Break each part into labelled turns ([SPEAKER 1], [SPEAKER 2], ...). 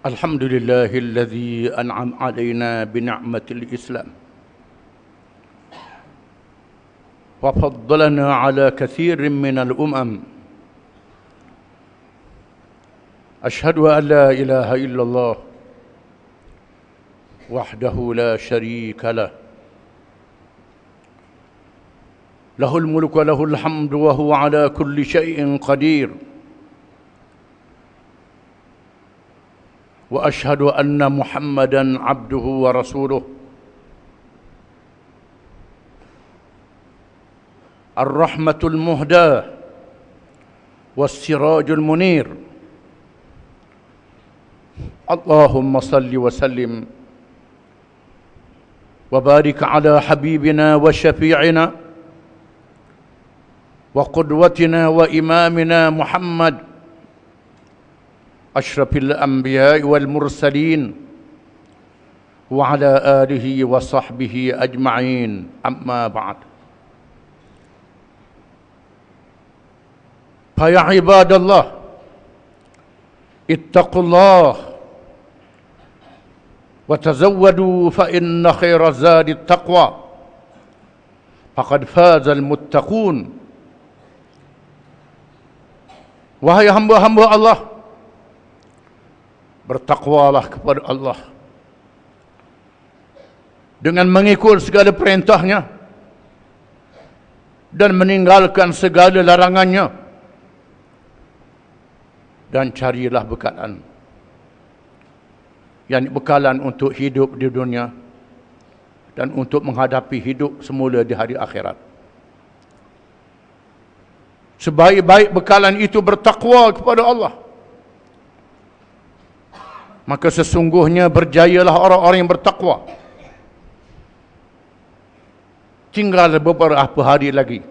[SPEAKER 1] الحمد لله الذي أنعم علينا بنعمة الإسلام وفضلنا على كثير من الأمم. أشهد أن لا إله إلا الله وحده لا شريك له، له الملك وله الحمد وهو على كل شيء قدير. وأشهد أن محمدًا عبده ورسوله الرحمة المهداة والسراج المنير. اللهم صل وسلم وبارك على حبيبنا وشفيعنا وقدوتنا وإمامنا محمد أشرف الأنبياء والمرسلين وعلى آله وصحبه أجمعين. أما بعد، فيا عباد الله اتقوا الله وتزودوا فإن خير الزاد التقوى فقد فاز المتقون. Wahai hamba-hamba Allah, bertakwalah kepada Allah dengan mengikut segala perintahnya dan meninggalkan segala larangannya, dan carilah bekalan, yakni bekalan untuk hidup di dunia dan untuk menghadapi hidup semula di hari akhirat. Sebaik-baik bekalan itu bertakwa kepada Allah. Maka sesungguhnya berjayalah orang-orang yang bertakwa. Tinggal beberapa hari lagi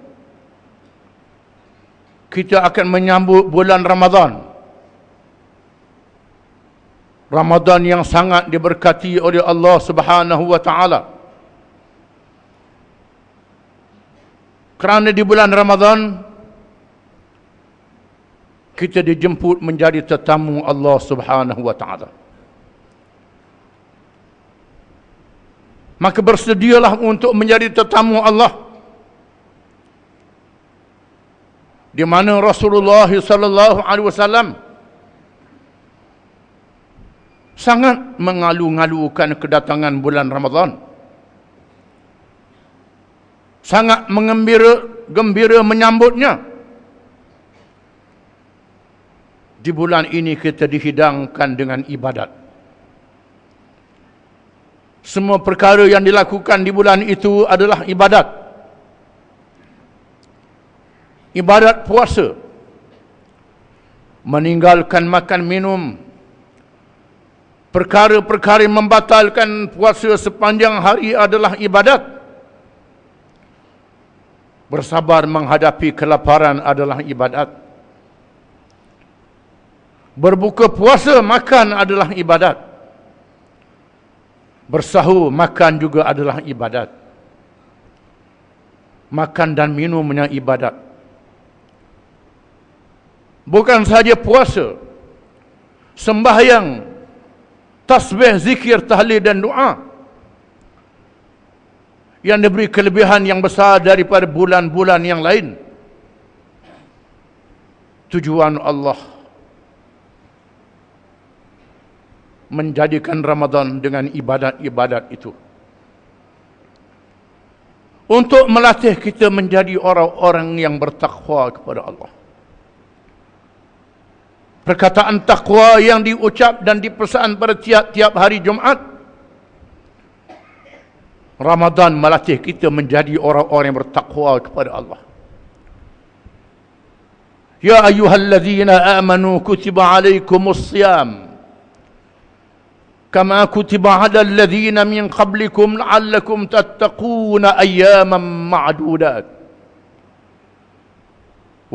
[SPEAKER 1] kita akan menyambut bulan Ramadan. Ramadan yang sangat diberkati oleh Allah Subhanahu wa taala. Kerana di bulan Ramadan kita dijemput menjadi tetamu Allah Subhanahu wa taala. Maka bersedialah untuk menjadi tetamu Allah, di mana Rasulullah sallallahu alaihi wasallam sangat mengalu-ngalukan kedatangan bulan Ramadan. Sangat gembira menyambutnya. Di bulan ini kita dihidangkan dengan ibadat. Semua perkara yang dilakukan di bulan itu adalah ibadat. Ibadat puasa, meninggalkan makan minum, perkara-perkara yang membatalkan puasa sepanjang hari adalah ibadat. Bersabar menghadapi kelaparan adalah ibadat. Berbuka puasa makan adalah ibadat. Bersahur makan juga adalah ibadat. Makan dan minumnya ibadat. Bukan sahaja puasa, sembahyang, tasbih, zikir, tahlil dan doa yang diberi kelebihan yang besar daripada bulan-bulan yang lain. Tujuan Allah menjadikan Ramadan dengan ibadat-ibadat itu untuk melatih kita menjadi orang-orang yang bertakwa kepada Allah. Perkataan takwa yang diucap dan dipesan pada tiap-tiap hari Jumaat, Ramadan melatih kita menjadi orang-orang yang bertakwa kepada Allah. Ya ayyuhalladzina amanu kutiba alaikumus siyam kama kutiba 'alal ladzina min qablikum la'allakum tattaquna ayyaman ma'dudat.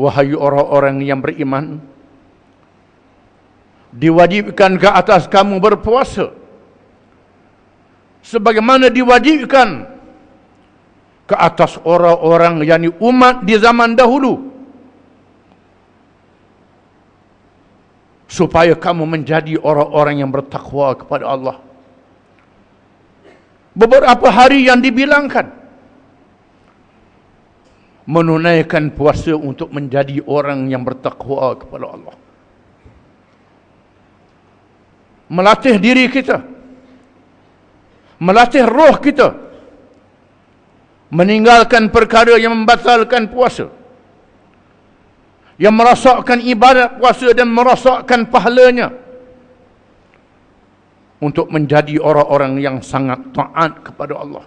[SPEAKER 1] Wahai orang-orang yang beriman, diwajibkan ke atas kamu berpuasa sebagaimana diwajibkan ke atas orang-orang, yakni umat di zaman dahulu, supaya kamu menjadi orang-orang yang bertakwa kepada Allah. Beberapa hari yang dibilangkan, menunaikan puasa untuk menjadi orang yang bertakwa kepada Allah. Melatih diri kita, melatih roh kita, meninggalkan perkara yang membatalkan puasa, yang merosakkan ibadat puasa dan merosakkan pahalanya, untuk menjadi orang-orang yang sangat taat kepada Allah.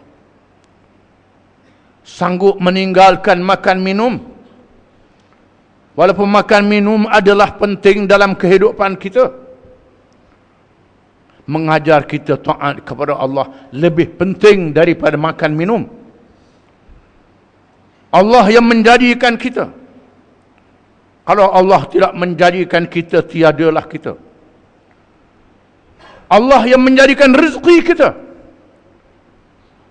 [SPEAKER 1] Sanggup meninggalkan makan minum, walaupun makan minum adalah penting dalam kehidupan kita. Mengajar kita taat kepada Allah lebih penting daripada makan minum. Allah yang menjadikan kita. Kalau Allah tidak menjadikan kita, tiadalah kita. Allah yang menjadikan rezeki kita.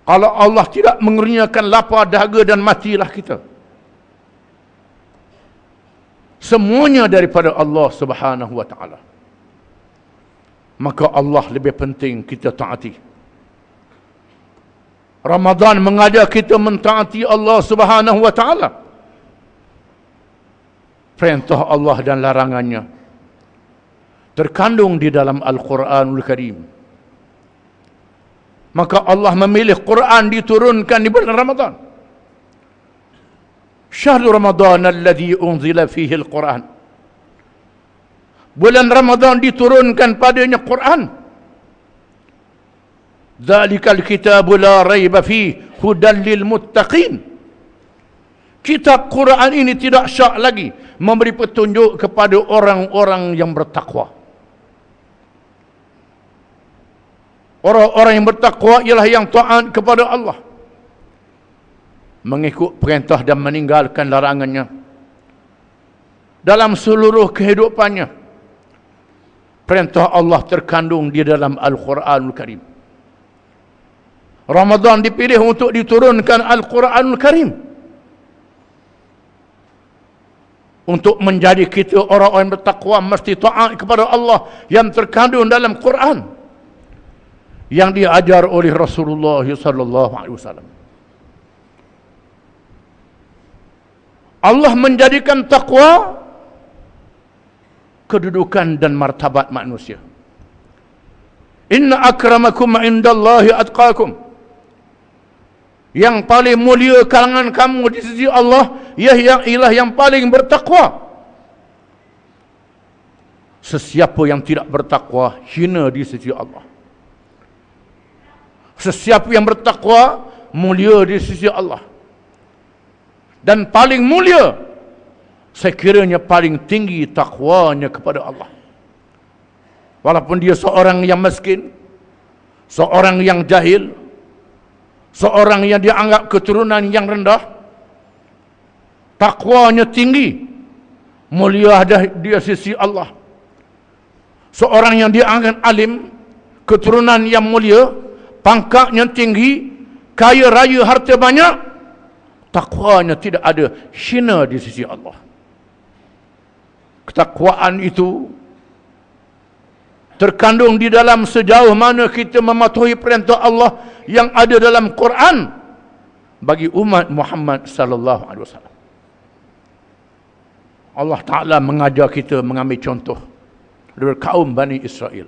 [SPEAKER 1] Kalau Allah tidak mengurniakan lapar, dahaga dan matilah kita. Semuanya daripada Allah Subhanahu wa taala. Maka Allah lebih penting kita taati. Ramadan mengajar kita mentaati Allah Subhanahu wa taala. Perintah Allah dan larangannya terkandung di dalam Al-Quranul Karim. Maka Allah memilih Quran diturunkan di bulan Ramadan. Syahrul Ramadan alladhi unzila fihi al-Quran. Bulan Ramadan diturunkan padanya Quran. Dzalikal kitabu la raiba fihi hudan lil muttaqin. Kitab Quran ini tidak syak lagi, memberi petunjuk kepada orang-orang yang bertakwa. Orang-orang yang bertakwa ialah yang taat kepada Allah, mengikut perintah dan meninggalkan larangannya dalam seluruh kehidupannya. Perintah Allah terkandung di dalam Al-Quranul Karim. Ramadan dipilih untuk diturunkan Al-Quranul Karim untuk menjadi kita orang-orang yang bertakwa, mesti taat kepada Allah yang terkandung dalam Quran yang diajar oleh Rasulullah sallallahu alaihi wasallam. Allah menjadikan takwa kedudukan dan martabat manusia. Inna akramakum indallahi atqakum. Yang paling mulia kalangan kamu di sisi Allah ialah yang paling bertakwa. Sesiapa yang tidak bertakwa hina di sisi Allah. Sesiapa yang bertakwa mulia di sisi Allah. Dan paling mulia, sekiranya paling tinggi takwanya kepada Allah. Walaupun dia seorang yang miskin, seorang yang jahil, seorang yang dianggap keturunan yang rendah, takwanya tinggi, mulia dia sisi Allah. Seorang yang dianggap alim, keturunan yang mulia, pangkatnya tinggi, kaya raya, harta banyak, takwanya tidak ada, hina di sisi Allah. Ketakwaan itu terkandung di dalam sejauh mana kita mematuhi perintah Allah yang ada dalam Quran bagi umat Muhammad sallallahu alaihi wasallam. Allah Ta'ala mengajar kita mengambil contoh dari kaum Bani Israel.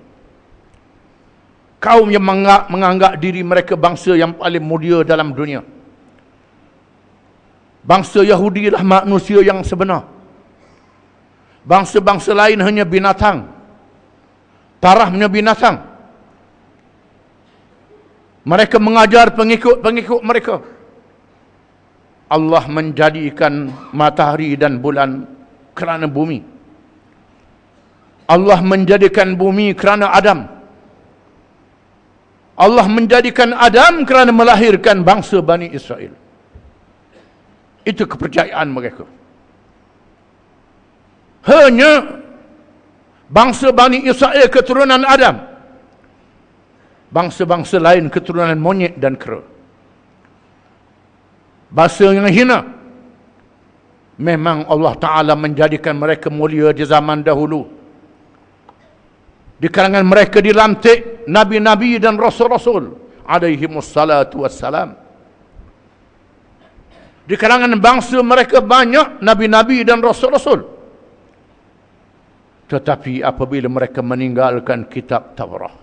[SPEAKER 1] Kaum yang menganggap diri mereka bangsa yang paling mulia dalam dunia. Bangsa Yahudi lah manusia yang sebenar. Bangsa-bangsa lain hanya binatang. Tarahnya binatang. Mereka mengajar pengikut-pengikut mereka. Allah menjadikan matahari dan bulan kerana bumi. Allah menjadikan bumi kerana Adam. Allah menjadikan Adam kerana melahirkan bangsa Bani Israel. Itu kepercayaan mereka. Hanya bangsa Bani Israel keturunan Adam. Bangsa-bangsa lain keturunan monyet dan kera. Bangsa yang hina. Memang Allah Ta'ala menjadikan mereka mulia di zaman dahulu. Di kalangan mereka dilantik nabi-nabi dan rasul-rasul alaihimussalatu wassalam. Di kalangan bangsa mereka banyak nabi-nabi dan rasul-rasul. Tetapi apabila mereka meninggalkan kitab Taurat,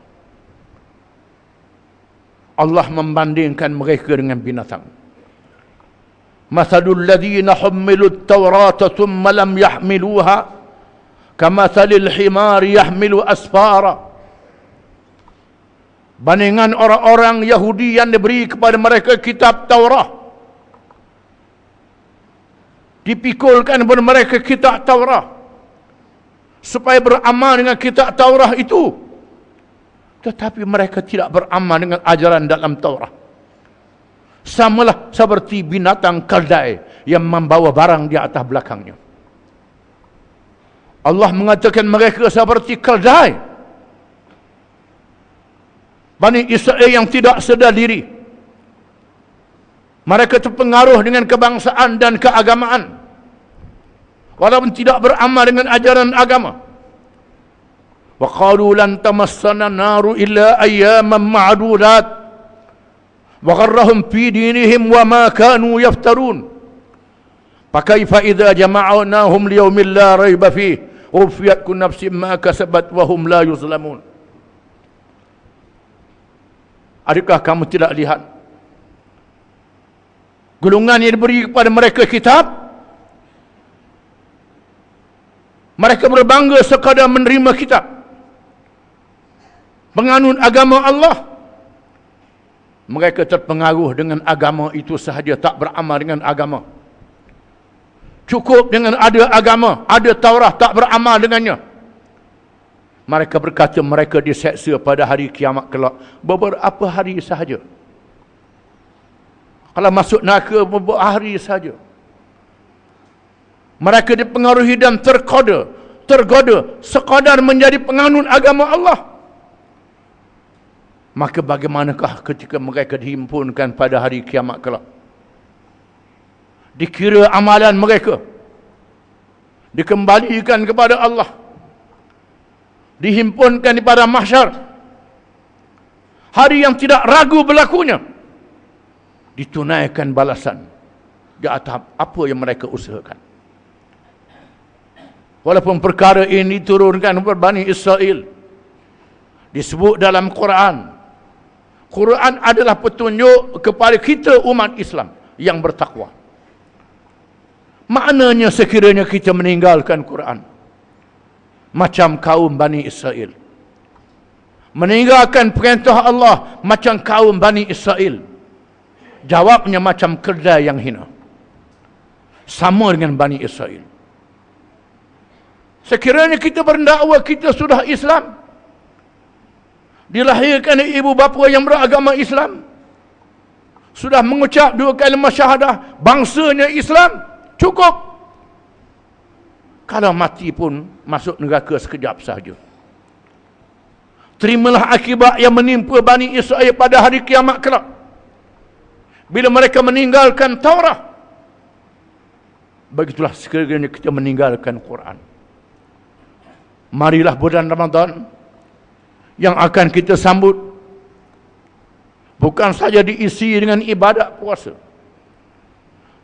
[SPEAKER 1] Allah membandingkan mereka dengan binatang. Mathalul ladzina hummilut Taurata thumma lam yahmiluha kamathalil himari yahmilu asfara. Bandingan orang-orang Yahudi yang diberi kepada mereka kitab Taurat, dipikulkan kepada mereka kitab Taurat supaya beramal dengan kitab Taurat itu, tetapi mereka tidak beramal dengan ajaran dalam Taurat. Samalah seperti binatang keldai yang membawa barang di atas belakangnya. Allah mengatakan mereka seperti keldai, Bani Israel yang tidak sedar diri. Mereka terpengaruh dengan kebangsaan dan keagamaan, walaupun tidak beramal dengan ajaran agama. Wa qalu lan tamassana naru illa ayyaman ma'dudat wa gharrahum fi dinihim wa ma kanu yaftarun. Fa kaifa idza jama'nahum liyawmin la raiba fihi wufiyat kullu nafsin ma kasabat wa hum la yuzlamun. Adakah kamu tidak lihat golongan yang diberi kepada mereka kitab, mereka berbangga sekadar menerima kitab, penganut agama Allah. Mereka terpengaruh dengan agama itu sahaja, tak beramal dengan agama. Cukup dengan ada agama, ada Taurat, tak beramal dengannya. Mereka berkata mereka diseksa pada hari kiamat kelak beberapa hari sahaja. Kalau masuk neraka beberapa hari sahaja. Mereka dipengaruhi dan tergoda sekadar menjadi penganut agama Allah. Maka bagaimanakah ketika mereka dihimpunkan pada hari kiamat kelak? Dikira amalan mereka, dikembalikan kepada Allah, dihimpunkan di pada mahsyar, hari yang tidak ragu berlakunya, ditunaikan balasan di atas apa yang mereka usahakan. Walaupun perkara ini diturunkan kepada Bani Israel, disebut dalam Quran. Quran adalah petunjuk kepada kita umat Islam yang bertakwa. Maknanya sekiranya kita meninggalkan Quran macam kaum Bani Israel, meninggalkan perintah Allah macam kaum Bani Israel, jawabnya macam keldai yang hina, sama dengan Bani Israel. Sekiranya kita berdakwa kita sudah Islam, dilahirkan ibu bapa yang beragama Islam, sudah mengucap 2 kalimah syahadah, bangsanya Islam, cukup. Kalau mati pun masuk neraka sekejap sahaja. Terimalah akibat yang menimpa Bani Israel pada hari kiamat kelak, bila mereka meninggalkan Taurat. Begitulah sekiranya kita meninggalkan Quran. Marilah bulan Ramadan yang akan kita sambut bukan saja diisi dengan ibadat puasa,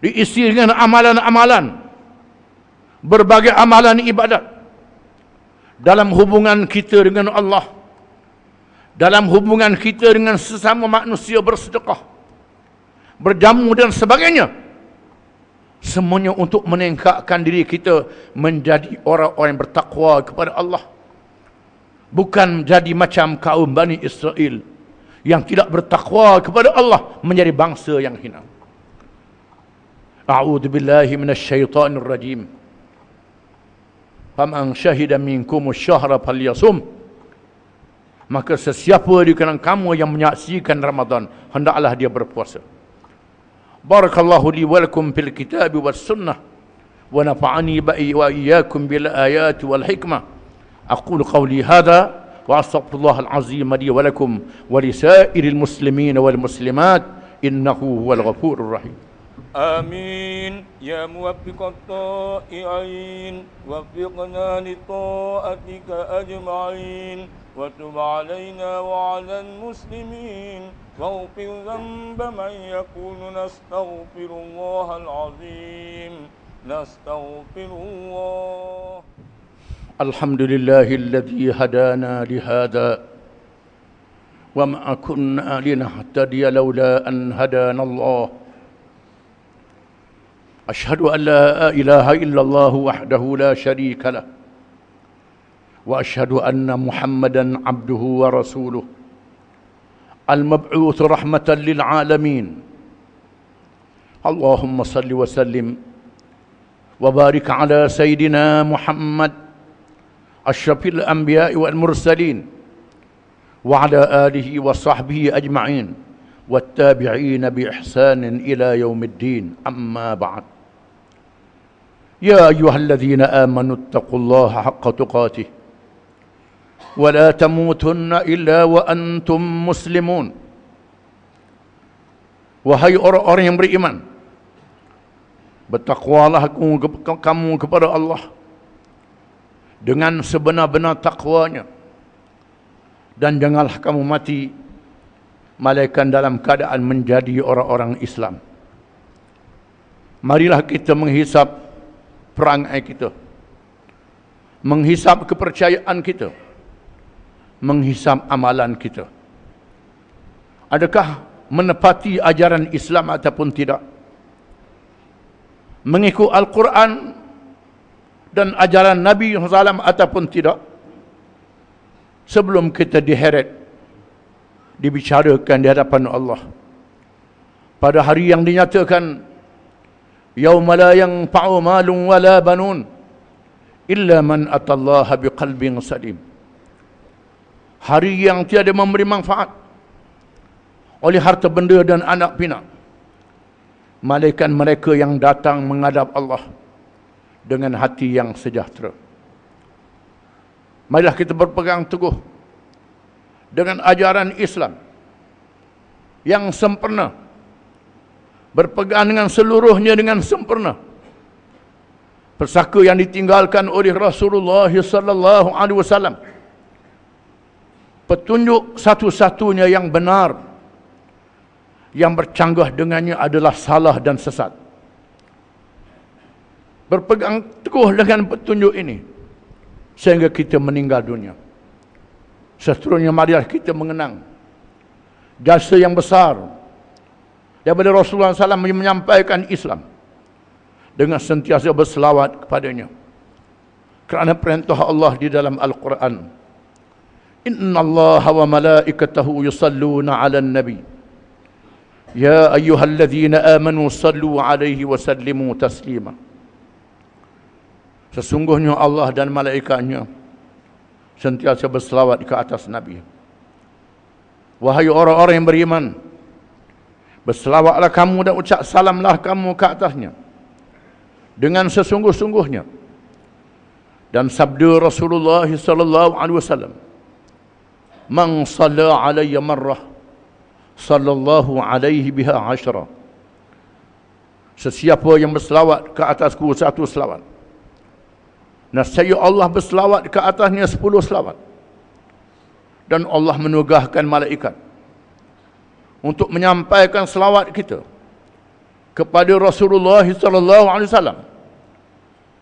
[SPEAKER 1] diisi dengan amalan-amalan, berbagai amalan ibadat dalam hubungan kita dengan Allah, dalam hubungan kita dengan sesama manusia, bersedekah, berjamu dan sebagainya. Semuanya untuk meningkatkan diri kita menjadi orang-orang yang bertakwa kepada Allah, bukan jadi macam kaum Bani Israel yang tidak bertakwa kepada Allah, menjadi bangsa yang hina. A'udzu billahi minasyaitonir rajim. Faman syahida minkumus syahra falyasum. Maka sesiapa di kalangan kamu yang menyaksikan Ramadan, hendaklah dia berpuasa. Barakallahu li wa lakum fil kitab was sunnah wa nafa'ani wa iyyakum bil ayati wal hikmah. Aqulu qawli hadha wa astaghfirullahal azim li wa lakum wa li sa'iril muslimin wal muslimat innahu huwal ghafurur rahim.
[SPEAKER 2] آمين يا موفق الطائعين وفقنا لطاعتك أجمعين وتب علينا وعلى المسلمين واغفر ذنب من يقول نستغفر الله العظيم نستغفر الله.
[SPEAKER 1] الحمد لله الذي هدانا لهذا وما كنا لنهتدي لولا أن هدانا الله. أشهد أن لا إله إلا الله وحده لا شريك له وأشهد أن محمدا عبده ورسوله المبعوث رحمة للعالمين. اللهم صل وسلم وبارك على سيدنا محمد أشرف الأنبياء والمرسلين وعلى آله وصحبه أجمعين والتابعين بإحسان إلى يوم الدين. أما بعد، يا أيها الذين آمنوا اتقوا الله حق تقاته ولا تموتن إلا وأنتم مسلمون. Wahai orang-orang yang beriman, bertakwalah kamu kepada Allah dengan sebenar-benar takwanya, dan janganlah kamu mati malaikat dalam keadaan menjadi orang-orang Islam. Marilah kita menghisap perangai kita, menghisap kepercayaan kita, menghisap amalan kita. Adakah menepati ajaran Islam ataupun tidak? Mengikut Al-Quran dan ajaran Nabi SAW ataupun tidak? Sebelum kita diheret, dibicarakan di hadapan Allah pada hari yang dinyatakan yauma la yanfa'u malun wala banun illa man atallaha biqalbin salim. Hari yang tiada memberi manfaat oleh harta benda dan anak pinak, malaikat mereka yang datang menghadap Allah dengan hati yang sejahtera. Marilah kita berpegang teguh dengan ajaran Islam yang sempurna, berpegang dengan seluruhnya dengan sempurna, persaka yang ditinggalkan oleh Rasulullah sallallahu alaihi wasallam, petunjuk satu-satunya yang benar, yang bercanggah dengannya adalah salah dan sesat. Berpegang teguh dengan petunjuk ini sehingga kita meninggal dunia. Seterusnya marilah kita mengenang jasa yang besar daripada Rasulullah SAW menyampaikan Islam dengan sentiasa berselawat kepadanya, kerana perintah Allah di dalam Al-Quran, Inna Allah wa malaikatahu yusalluna ala nabi ya ayyuhalladzina amanu sallu alaihi wa sallimu taslima. Sesungguhnya Allah dan malaikatnya sentiasa berselawat ke atas Nabi. Wahai orang-orang yang beriman, berselawatlah kamu dan ucap salamlah kamu ke atasnya dengan sesungguh-sungguhnya. Dan sabda Rasulullah sallallahu alaihi wasallam, man shalla alayya marrah sallallahu alaihi biha ashra. Sesiapa yang berselawat ke atasku satu selawat, nescaya Allah berselawat ke atasnya 10 selawat. Dan Allah menugaskan malaikat untuk menyampaikan selawat kita kepada Rasulullah sallallahu alaihi wasallam,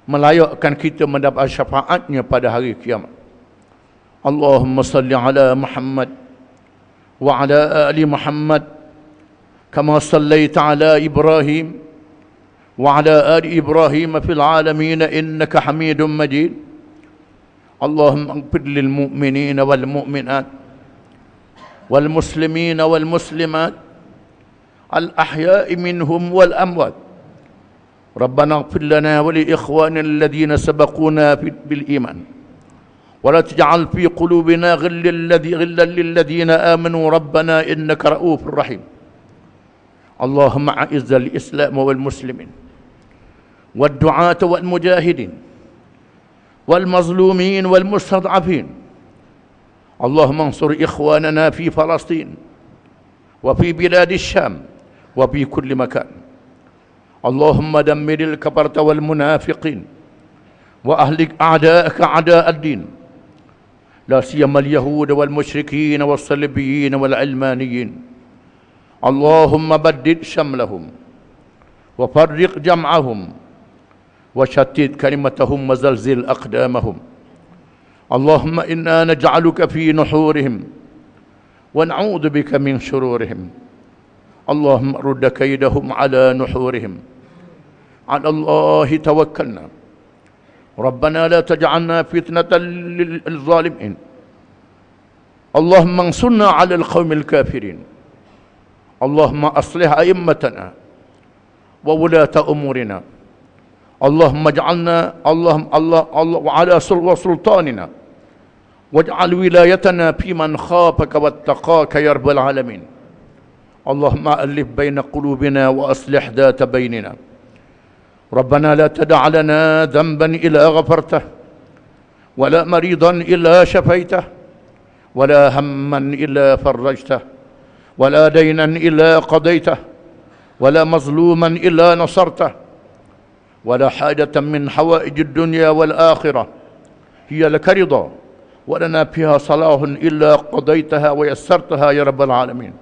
[SPEAKER 1] melayakkan kita mendapat syafaatnya pada hari kiamat. Allahumma salli ala Muhammad wa ala ali Muhammad kama sallaita ala Ibrahim وعلى آل إبراهيم في العالمين إنك حميد مجيد. اللهم اغفر للمؤمنين والمؤمنات والمسلمين والمسلمات الأحياء منهم والأموات. ربنا اغفر لنا ولإخواننا الذين سبقونا بالإيمان ولا تجعل في قلوبنا غلا للذين آمنوا ربنا إنك رؤوف رحيم. اللهم أعز الإسلام والمسلمين والدعاة والمجاهدين والمظلومين والمستضعفين. اللهم انصر إخواننا في فلسطين وفي بلاد الشام وفي كل مكان. اللهم دمر الكفرة والمنافقين وأهلك أعداءك أعداء الدين، لا سيما اليهود والمشركين والصليبيين والعلمانيين. اللهم بدد شملهم وفرق جمعهم وشتت كلمتهم وزلزل أقدامهم. اللهم إنا نجعلك في نحورهم ونعوذ بك من شرورهم. اللهم رد كيدهم على نحورهم. على الله توكلنا، ربنا لا تجعلنا فتنة للظالمين. اللهم انصرنا على القوم الكافرين. اللهم أصلح أئمتنا وولاة أمورنا. اللهم اجعلنا وعلى سلطاننا، واجعل ولايتنا في من خافك واتقاك يا رب العالمين. اللهم ألف بين قلوبنا وأصلح ذات بيننا. ربنا لا تدع لنا ذنبا إلا غفرته، ولا مريضا إلا شفيته، ولا هما إلا فرجته، ولا دينا إلا قضيته، ولا مظلوما إلا نصرته، ولا حاجة من حوائج الدنيا والآخرة هي لك رضا ولنا فيها صلاح إلا قضيتها ويسرتها يا رب العالمين.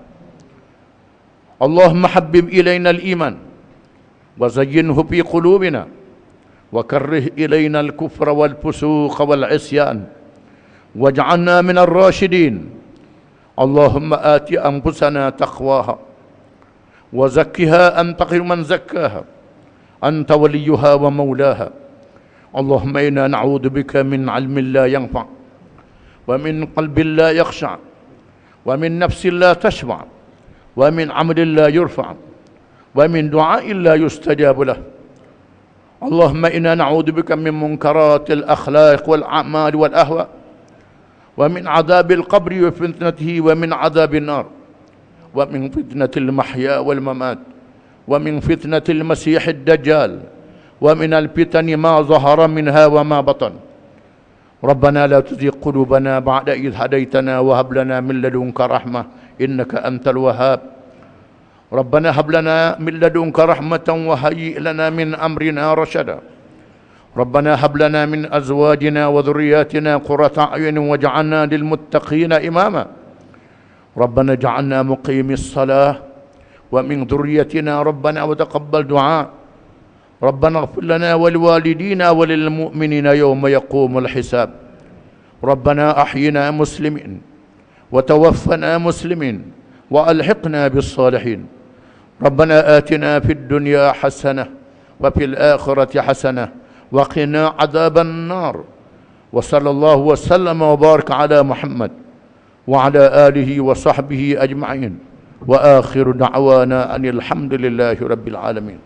[SPEAKER 1] اللهم حبب إلينا الإيمان وزينه في قلوبنا، وكره إلينا الكفر والفسوق والعصيان، واجعلنا من الراشدين. اللهم آت أنفسنا تقواها وزكها أنت خير من زكاها، أنت وليها ومولاها. اللهم إنا نعوذ بك من علم لا ينفع، ومن قلب لا يخشع، ومن نفس لا تشبع، ومن عمل لا يرفع، ومن دعاء لا يستجاب له. اللهم إنا نعوذ بك من منكرات الأخلاق والأعمال والأهواء، ومن عذاب القبر وفتنته، ومن عذاب النار، ومن فتنة المحيا والممات، ومن فتنة المسيح الدجال، ومن الفتن ما ظهر منها وما بطن. ربنا لا تزغ قلوبنا بعد إذ هديتنا، وهب لنا من لدنك رحمة إنك أنت الوهاب. ربنا هب لنا من لدنك رحمة وهيئ لنا من أمرنا رشدا. ربنا هب لنا من أزواجنا وذرياتنا قرة أعين واجعلنا للمتقين إماما. ربنا اجعلنا مقيم الصلاة ومن ذريتنا ربنا وتقبل دعاء. ربنا اغفر لنا ولوالدينا وللمؤمنين يوم يقوم الحساب. ربنا أحينا مسلمين وتوفنا مسلمين وألحقنا بالصالحين. ربنا آتنا في الدنيا حسنة وفي الآخرة حسنة وقنا عذاب النار. وصلى الله وسلم وبارك على محمد وعلى آله وصحبه أجمعين، وآخر دعوانا أن الحمد لله رب العالمين.